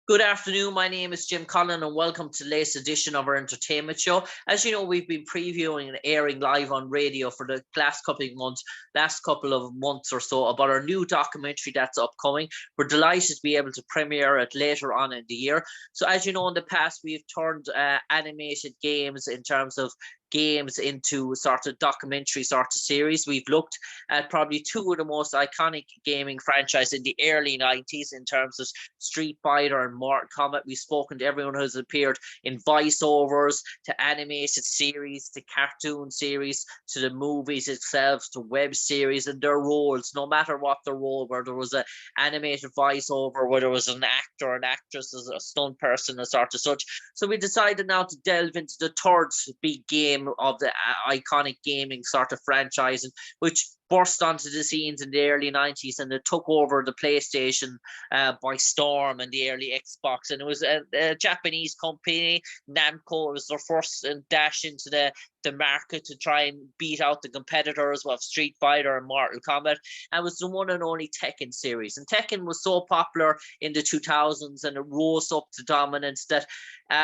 Good afternoon. My name is Jim Conlan, and welcome to the latest edition of our entertainment show. As you know, we've been previewing and airing live on radio for the last couple of months or so about our new documentary that's upcoming. We're delighted to be able to premiere it later on in the year. So, as you know, in the past, we've turned animated games in terms of games into sort of documentary sort of series. We've looked at probably two of the most iconic gaming franchises in the early 90s in terms of Street Fighter and Mortal Kombat. We've spoken to everyone who's appeared in voiceovers, to animated series, to cartoon series, to the movies itself, to web series, and their roles, no matter what the role, whether there was an animated voiceover, whether it was an actor, an actress, as a stunt person, a sort of such. So we decided now to delve into the third big game of the iconic gaming sort of franchise, which burst onto the scenes in the early 90s, and it took over the PlayStation by storm, and the early Xbox. And it was a Japanese company, Namco. It was their first dash into the market to try and beat out the competitors of Street Fighter and Mortal Kombat. And it was the one and only Tekken series. And Tekken was so popular in the 2000s, and it rose up to dominance that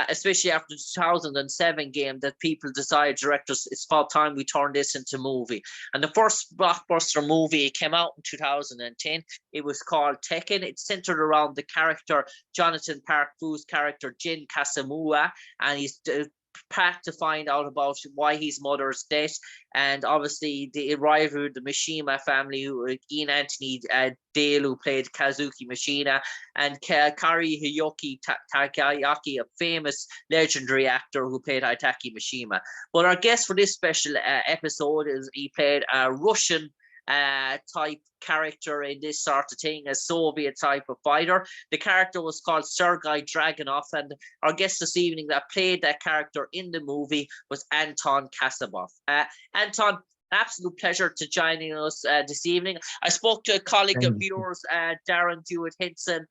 especially after the 2007 game, that people decided, directors, it's about time we turn this into movie. And the first blockbuster movie came out in 2010. It was called Tekken. It's centered around the character Jonathan Park Fu's character Jin Kasamura, and he's packed to find out about why his mother's death, and obviously the arrival of the Mishima family, who Ian Anthony Dale, who played Kazuki Mishima, and Kari Hiyoki Takayaki, a famous legendary actor who played Hitaki Mishima. But our guest for this special episode is he played a Russian type character in this sort of thing, a Soviet type of fighter. The character was called Sergei Dragunov, and our guest this evening that played that character in the movie was Anton Kasabov. Anton, absolute pleasure to joining us this evening. I spoke to a colleague of yours, Darren Dewitt Hinson,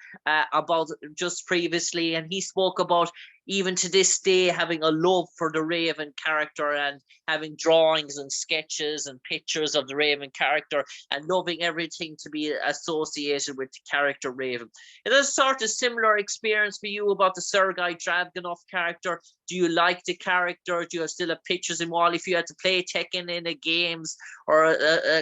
about just previously, and he spoke about even to this day having a love for the Raven character, and having drawings and sketches and pictures of the Raven character, and loving everything to be associated with the character Raven. Is there a sort of similar experience for you about the Sergei Dragunov character? Do you like the character? Do you still have pictures in wall? If you had to play Tekken in a games or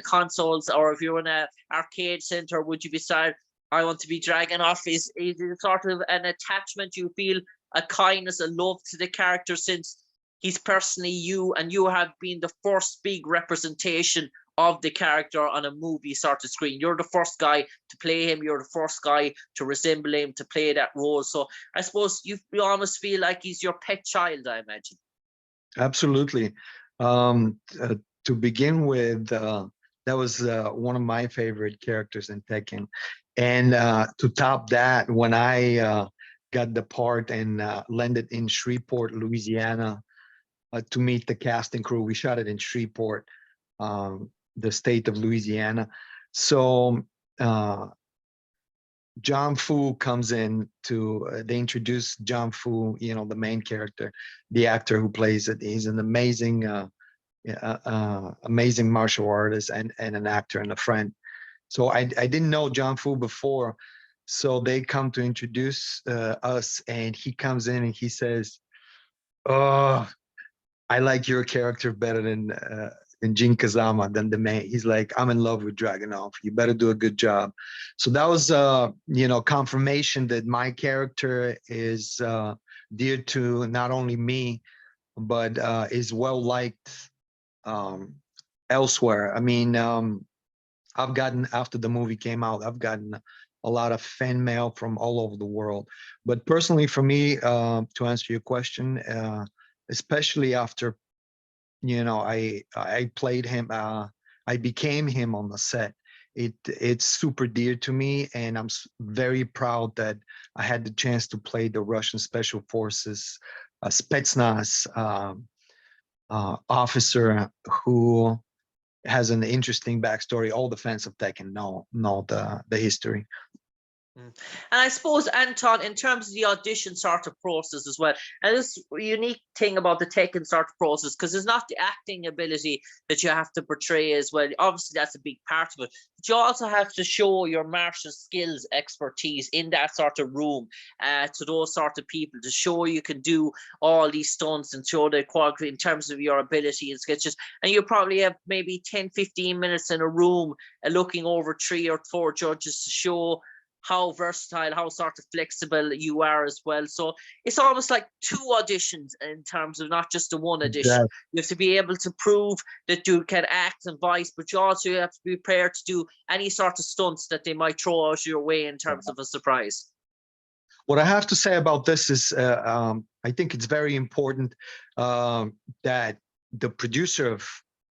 consoles, or if you're in an arcade center, would you decide, I want to be Dragunov? Is it sort of an attachment you feel, a kindness, a love to the character, since he's personally you, and you have been the first big representation of the character on a movie sort of screen? You're the first guy to play him. You're the first guy to resemble him, to play that role. So I suppose you almost feel like he's your pet child, I imagine. Absolutely. To begin with, that was one of my favorite characters in Tekken. And to top that, when I got the part and landed in Shreveport, Louisiana, to meet the cast and crew. We shot it in Shreveport, the state of Louisiana. So John Fu comes in to, they introduce John Fu, you know, the main character, the actor who plays it. He's an amazing, amazing martial artist and an actor and a friend. So I didn't know John Fu before. So they come to introduce us, and he comes in and he says, "Oh, I like your character better than Jin Kazama, than the main." He's like, "I'm in love with Dragunov. You better do a good job." So that was, you know, confirmation that my character is dear to not only me, but is well liked elsewhere. I mean, I've gotten, after the movie came out, I've gotten a lot of fan mail from all over the world. But personally, for me, to answer your question, especially after, you know, I played him, I became him on the set. It's super dear to me, and I'm very proud that I had the chance to play the Russian Special Forces Spetsnaz officer who has an interesting backstory. All the fans of Tekken know the history. Mm. And I suppose, Anton, in terms of the audition sort of process as well, and this unique thing about the Tekken sort of process, because it's not the acting ability that you have to portray as well. Obviously, that's a big part of it. But you also have to show your martial skills expertise in that sort of room to those sort of people, to show you can do all these stunts and show the quality in terms of your ability and sketches. And you probably have maybe 10, 15 minutes in a room looking over 3 or 4 judges to show how versatile, how sort of flexible you are as well. So it's almost like 2 auditions in terms of not just the one audition. Exactly. You have to be able to prove that you can act and voice, but you also have to be prepared to do any sort of stunts that they might throw out your way in terms of a surprise. What I have to say about this is, I think it's very important that the producer of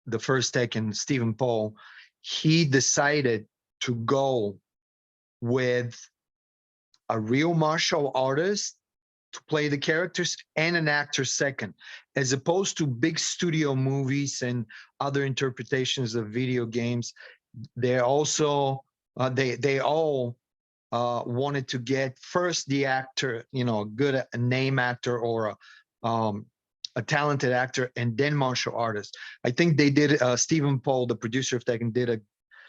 the first Tekken, Stephen Paul, he decided to go with a real martial artist to play the characters and an actor second, as opposed to big studio movies and other interpretations of video games. They're also they all wanted to get first the actor, a name actor or a talented actor, and then martial artist. I think they did. Stephen Paul, the producer of Tekken, did a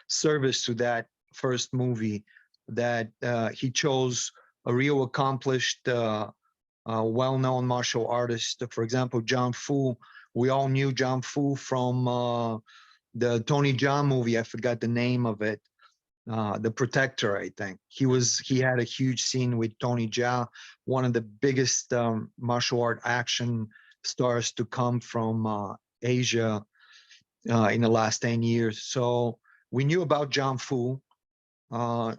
service to that first movie, that he chose a real accomplished, well-known martial artist. For example, John Fu. We all knew John Fu from the Tony Jaa movie. I forgot the name of it. The Protector, I think. He had a huge scene with Tony Jaa, one of the biggest martial art action stars to come from Asia in the last 10 years. So we knew about John Fu. As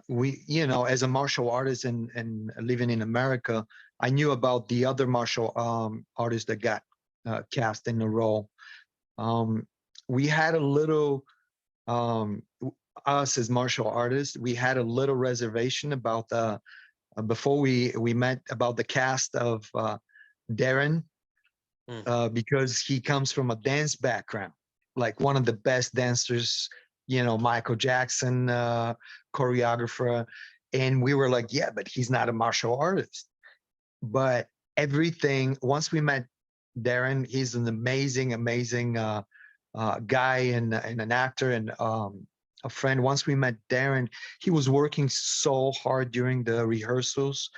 a martial artist and living in America, I knew about the other martial artists that got cast in the role. We had a little, us as martial artists, we had a little reservation about before we met, about the cast of Darren, because he comes from a dance background, like one of the best dancers, Michael Jackson, choreographer. And we were like, yeah, but he's not a martial artist. But once we met Darren, he's an amazing, amazing guy and an actor and a friend. Once we met Darren, he was working so hard during the rehearsals,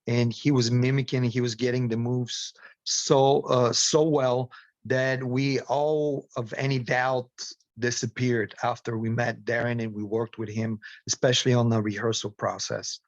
and he was mimicking, he was getting the moves so well that we all of any doubt disappeared after we met Darren and we worked with him, especially on the rehearsal process.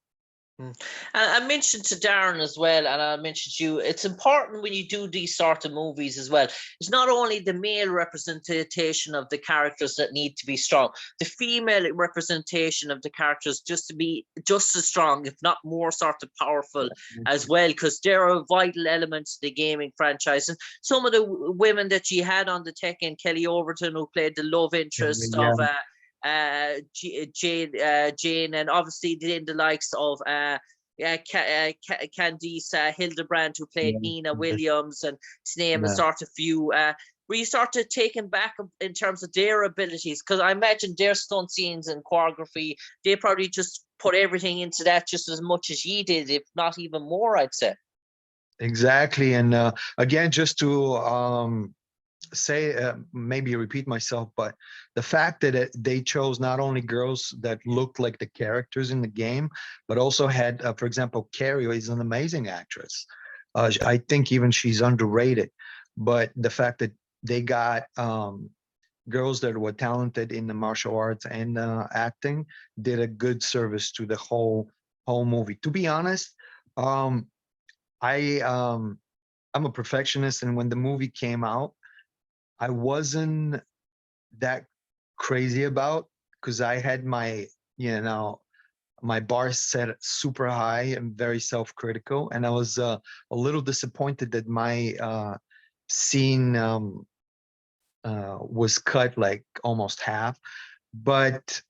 And I mentioned to Darren as well, and I mentioned to you, it's important when you do these sort of movies as well. It's not only the male representation of the characters that need to be strong, the female representation of the characters just to be just as strong, if not more sort of powerful as well, because they're a vital element to the gaming franchise. And some of the women that you had on the Tekken, Kelly Overton, who played the love interest of Jane, and obviously then the likes of Candice Hildebrand, who played Nina Williams, and to name a sort of few. Were you sort of taken back in terms of their abilities? Because I imagine their stunt scenes and choreography, they probably just put everything into that just as much as ye did, if not even more, I'd say. Exactly. And again, just to say, maybe repeat myself, but the fact that they chose not only girls that looked like the characters in the game, but also had, for example, Carrie is an amazing actress. I think even she's underrated. But the fact that they got girls that were talented in the martial arts and acting did a good service to the whole movie. To be honest, I'm a perfectionist, and when the movie came out, I wasn't that crazy about, because I had my bar set super high and very self-critical, and I was a little disappointed that my scene was cut like almost half. But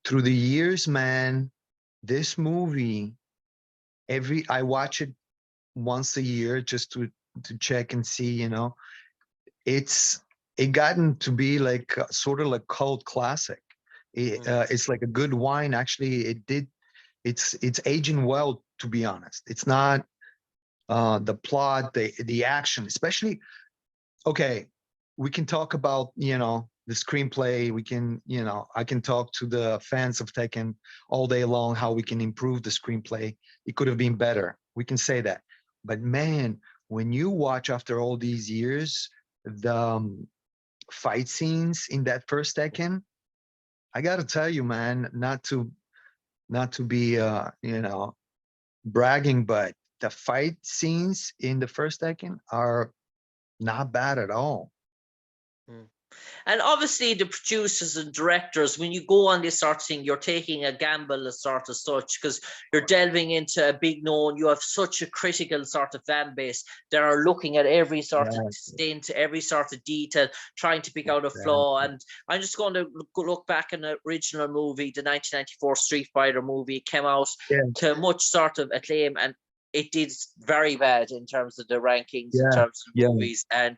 through the years, man, this movie, I watch it once a year just to check and see, it gotten to be like sort of like cult classic. It's like a good wine. Actually, it it's aging well, to be honest. It's not the plot, the action, especially. Okay, we can talk about, the screenplay. We can, I can talk to the fans of Tekken all day long how we can improve the screenplay. It could have been better. We can say that. But man, when you watch after all these years the fight scenes in that first Tekken, I gotta tell you, man, not to be bragging, but the fight scenes in the first Tekken are not bad at all. Mm. And obviously, the producers and directors, when you go on this sort of thing, you're taking a gamble as sort of such, because you're delving into a big known. You have such a critical sort of fan base that are looking at every sort of Exactly. stint, every sort of detail, trying to pick out a flaw. And I'm just going to look back in the original movie, the 1994 Street Fighter movie. It came out Yeah, to much sort of acclaim, and it did very bad in terms of the rankings, in yeah, terms of yeah, movies, and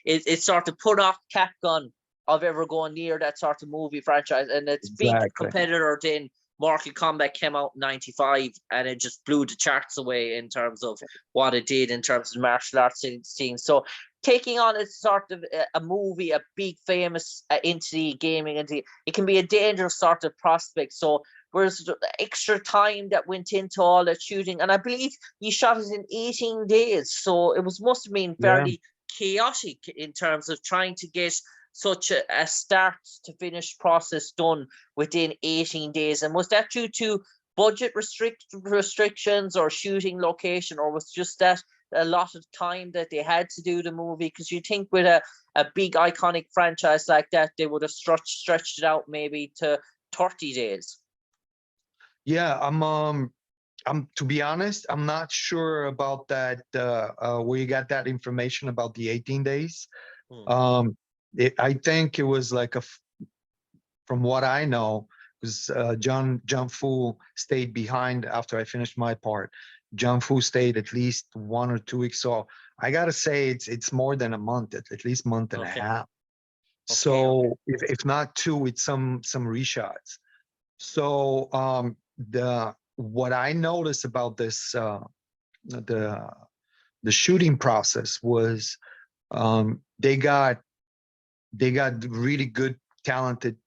it sort of put off Capcom of ever going near that sort of movie franchise. And its big exactly. competitor then, Mortal Kombat, came out in 95, and it just blew the charts away in terms of what it did in terms of martial arts scene. So taking on a sort of a movie, a big famous entity, gaming entity, it can be a dangerous sort of prospect. So whereas the extra time that went into all that shooting, and I believe you shot it in 18 days, so it must have been Yeah. fairly chaotic in terms of trying to get such a start to finish process done within 18 days. And was that due to budget restrictions or shooting location, or was just that a lot of time that they had to do the movie? Because you think with a big iconic franchise like that, they would have stretched it out maybe to 30 days. Yeah, I'm to be honest, I'm not sure about that. Where you got that information about the 18 days. Hmm. I think it was like from what I know, because John Fu stayed behind after I finished my part. John Fu stayed at least 1 or 2 weeks. So I gotta say it's more than a month, at least month and a Okay. half. Okay. So if not two, with some reshots. So the what I noticed about this the the shooting process was, they got really good, talented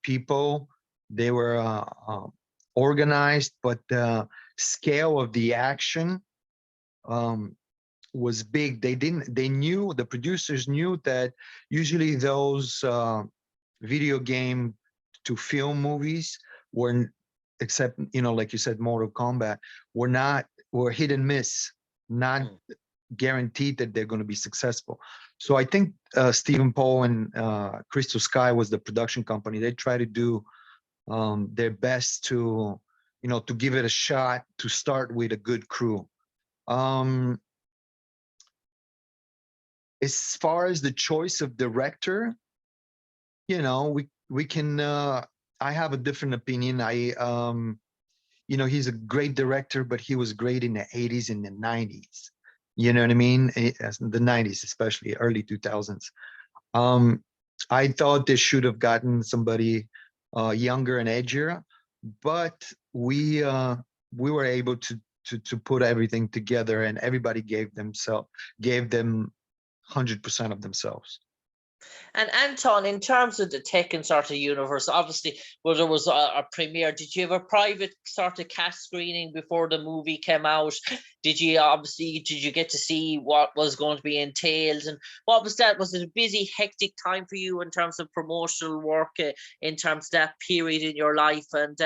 people. They were organized, but the scale of the action um, was big. The producers knew that usually those video game to film movies were, except, like you said, Mortal Kombat, were hit and miss, not Hmm. guaranteed that they're going to be successful. So I think Stephen Paul and Crystal Sky was the production company. They try to do their best to give it a shot, to start with a good crew. Um, as far as the choice of director, we can. I have a different opinion. He's a great director, but he was great in the 80s and the 90s. You know what I mean? The 90s, especially early 2000s. Um, I thought they should have gotten somebody younger and edgier, but we were able to put everything together, and everybody gave them 100% of themselves. And Anton, in terms of the Tekken sort of universe, obviously, well, there was a premiere. Did you have a private sort of cast screening before the movie came out? Did you get to see what was going to be entailed? And what was that? Was it a busy, hectic time for you in terms of promotional work, in terms of that period in your life? And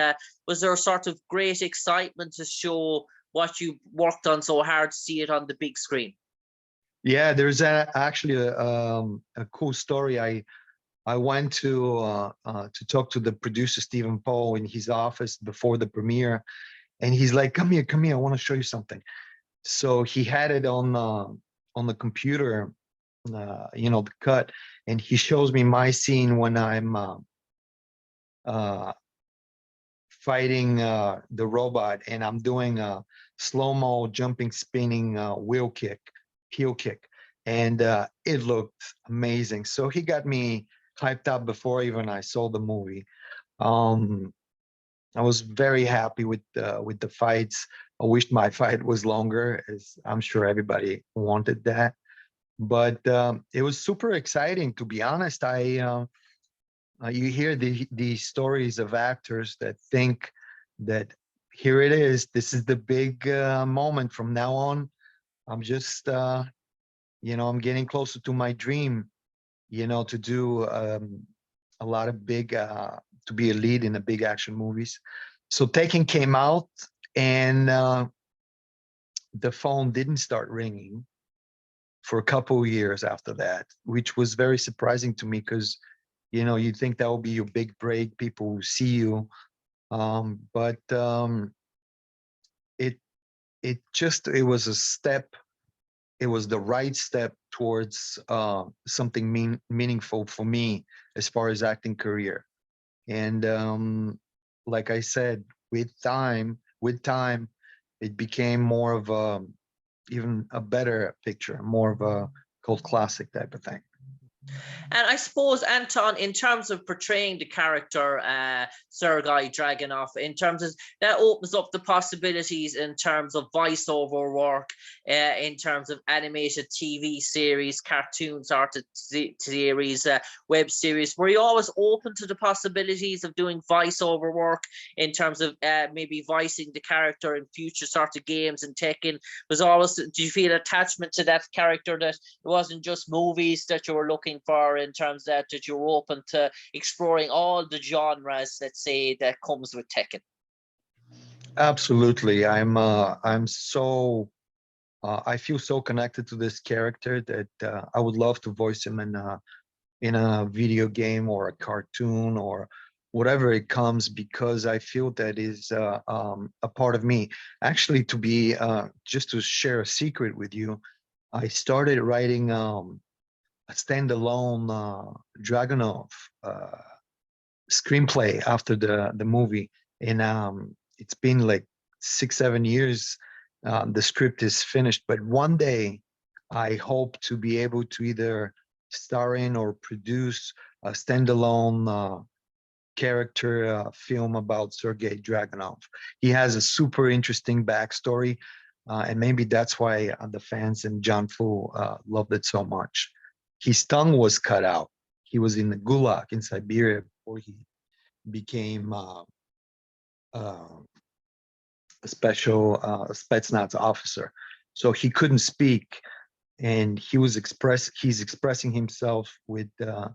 was there a sort of great excitement to show what you worked on so hard to see it on the big screen? Yeah, there's actually a cool story. I went to talk to the producer Stephen Paul in his office before the premiere, and he's like, "Come here, come here. I want to show you something." So he had it on the computer, the cut, and he shows me my scene when I'm uh, fighting the robot, and I'm doing a slow-mo jumping, spinning heel kick, and it looked amazing. So he got me hyped up before even I saw the movie. Um, I was very happy with the fights. I wished my fight was longer, as I'm sure everybody wanted that. But it was super exciting, to be honest. You hear these stories of actors that think that here it is. This is the big moment. From now on, I'm just, I'm getting closer to my dream. To do a lot of big, to be a lead in a big action movies. So Taken came out, and the phone didn't start ringing for a couple of years after that, which was very surprising to me because, you think that will be your big break. People will see you. But it it was a step. It was the right step towards something meaningful for me as far as acting career. And like I said, with time, it became more of a even a better picture, more of a cult classic type of thing. And I suppose, Anton, in terms of portraying the character Sergei Dragunov, in terms of that opens up the possibilities in terms of voiceover work, in terms of animated TV series, cartoons, art series, web series. Were you always open to the possibilities of doing voiceover work in terms of maybe voicing the character in future sort of games and Tekken? Was always, do you feel attachment to that character, that it wasn't just movies that you were looking for, in terms that you're open to exploring all the genres, let's say, that comes with Tekken? Absolutely. I feel so connected to this character that I would love to voice him in a video game or a cartoon or whatever it comes, because I feel that is a part of me. Actually, to be just to share a secret with you, I started writing a standalone Dragunov screenplay after the movie, and it's been like 6 7 years. The script is finished, but one day I hope to be able to either star in or produce a standalone character film about Sergei Dragunov. He has a super interesting backstory, and maybe that's why the fans and John Fu loved it so much. His tongue was cut out. He was in the gulag in Siberia before he became uh, a special Spetsnaz officer. So he couldn't speak, and he's expressing himself with the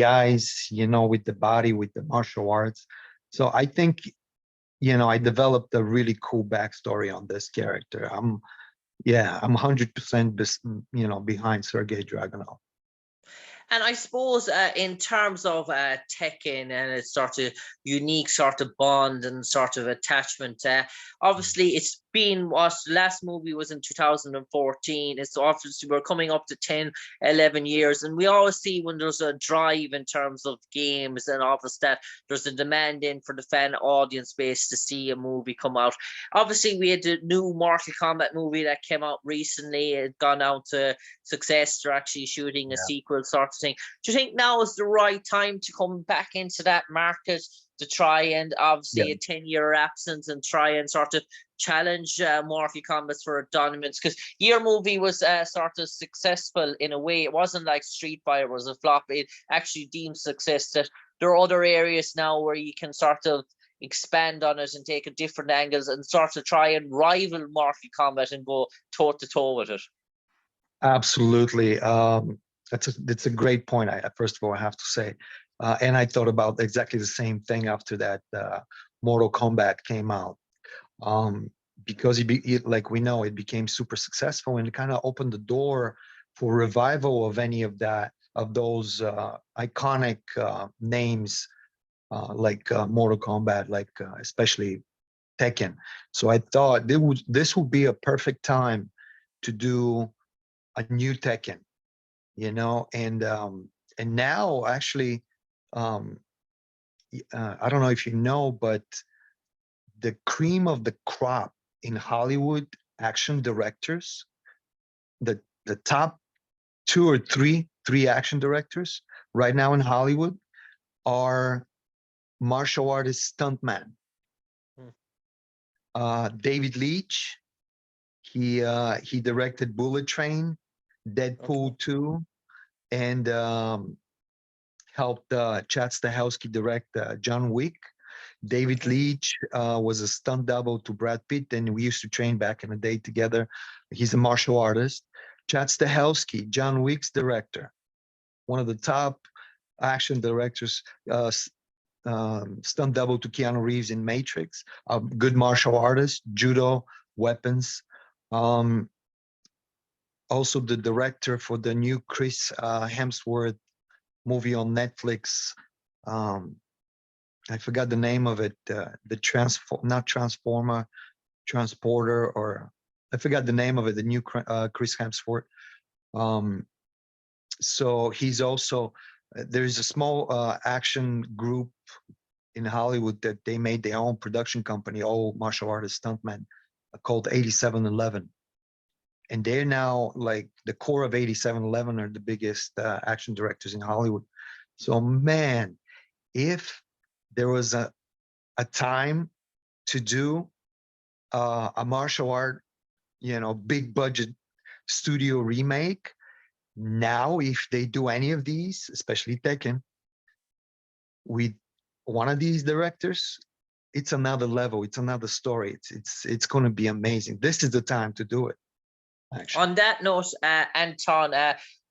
eyes, with the body, with the martial arts. So I think, I developed a really cool backstory on this character. I'm 100% behind Sergei Dragunov. And I suppose in terms of Tekken and its sort of unique sort of bond and sort of attachment, obviously it's been, what, the last movie was in 2014. It's obviously we're coming up to 10, 11 years. And we always see when there's a drive in terms of games and obviously that there's a demand in for the fan audience base to see a movie come out. Obviously, we had the new Mortal Kombat movie that came out recently. It had gone out to success. They're actually shooting a sequel sort of thing. Do you think now is the right time to come back into that market, to try and obviously a 10-year absence and try and sort of challenge Mortal Kombat for dominance? Because your movie was sort of successful in a way. It wasn't like Street Fighter was a flop. It actually deemed success. That there are other areas now where you can sort of expand on it and take a different angles and sort of try and rival Mortal Kombat and go toe to toe with it. Absolutely. That's a great point. First of all, I have to say, and I thought about exactly the same thing after that Mortal Kombat came out, because like we know, it became super successful, and it kind of opened the door for revival of any of those iconic names, like Mortal Kombat, like especially Tekken. So I thought this would be a perfect time to do a new Tekken, and now actually, um, I don't know if you know, but the cream of the crop in Hollywood action directors, the top two or three action directors right now in Hollywood are martial artist stuntman. David Leitch, he directed Bullet Train, Deadpool 2, and helped Chad Stahelski direct John Wick. David Leitch was a stunt double to Brad Pitt, and we used to train back in the day together. He's a martial artist. Chad Stahelski, John Wick's director, one of the top action directors, stunt double to Keanu Reeves in Matrix, a good martial artist, judo, weapons. Also the director for the new Chris Hemsworth movie on Netflix. I forgot the name of it. Not Transformer, Transporter, or I forgot the name of it. The new Chris Hemsworth. So he's also, there's a small action group in Hollywood that they made their own production company, all martial artist stuntmen, called 8711. And they're now like the core of 8711 are the biggest action directors in Hollywood. So man, if there was a time to do a martial art, big budget studio remake, now if they do any of these, especially Tekken, with one of these directors, it's another level, it's another story. It's going to be amazing. This is the time to do it. Actually. On that note, Anton,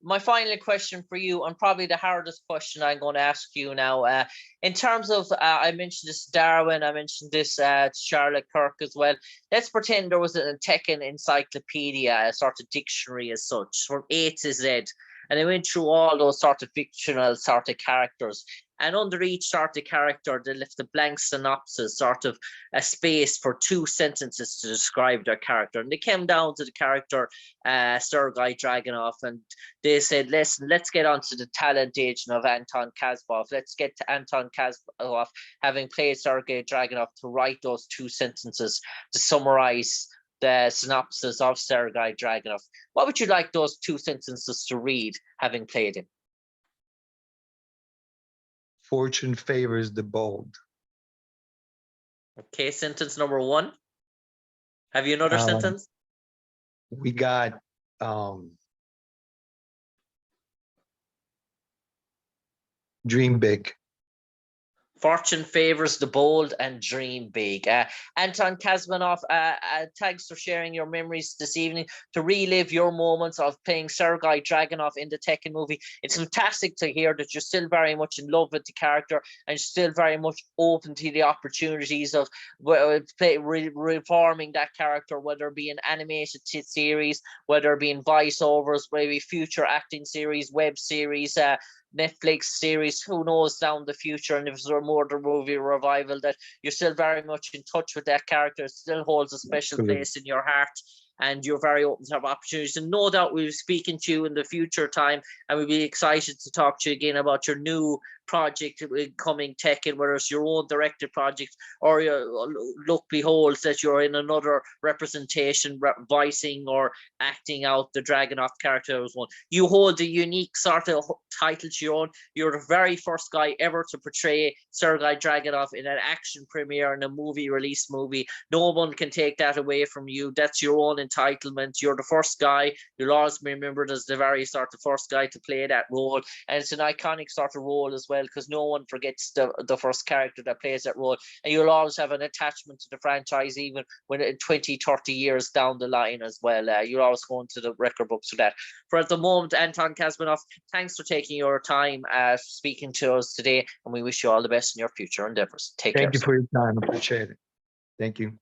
my final question for you, and probably the hardest question I'm going to ask you now, in terms of, I mentioned this Darwin, I mentioned this Charlotte Kirk as well. Let's pretend there was a Tekken encyclopedia, a sort of dictionary as such, from A to Z, and they went through all those sort of fictional sort of characters. And under each sort of character, they left a blank synopsis, sort of a space for 2 sentences to describe their character. And they came down to the character Sergei Dragunov, and they said, listen, let's get on to the talent agent of Anton Kasabov. Let's get to Anton Kasabov, having played Sergei Dragunov, to write those 2 sentences to summarize the synopsis of Sergei Dragunov. What would you like those 2 sentences to read, having played him? Fortune favors the bold. Okay, sentence number 1. Have you another sentence? We got dream big. Fortune favors the bold and dream big. Anton Kasabov, thanks for sharing your memories this evening to relive your moments of playing Sergei Dragunov in the Tekken movie. It's fantastic to hear that you're still very much in love with the character and still very much open to the opportunities of reforming that character, whether it be an animated series, whether it be in voiceovers, maybe future acting series, web series, Netflix series, who knows down the future, and if there's more the movie revival, that you're still very much in touch with that character. It still holds a special place in your heart, and you're very open to have opportunities. And no doubt we'll be speaking to you in the future time, and we'll be excited to talk to you again about your new project coming Tekken, whether it's your own directed project or look, behold, that you're in another representation, voicing or acting out the Dragunov character as one. You hold a unique sort of title to your own. You're the very first guy ever to portray Sergei Dragunov in an action premiere in a movie release movie. No one can take that away from you. That's your own entitlement. You're the first guy. You'll always be remembered as the very sort of first guy to play that role, and it's an iconic sort of role as well, because no one forgets the first character that plays that role, and you'll always have an attachment to the franchise even when 20, 30 years down the line as well. You'll always go into the record books for that. For at the moment, Anton Kasabov, thanks for taking your time speaking to us today, and we wish you all the best in your future endeavors. Take care. Thank you for your time. I appreciate it. Thank you.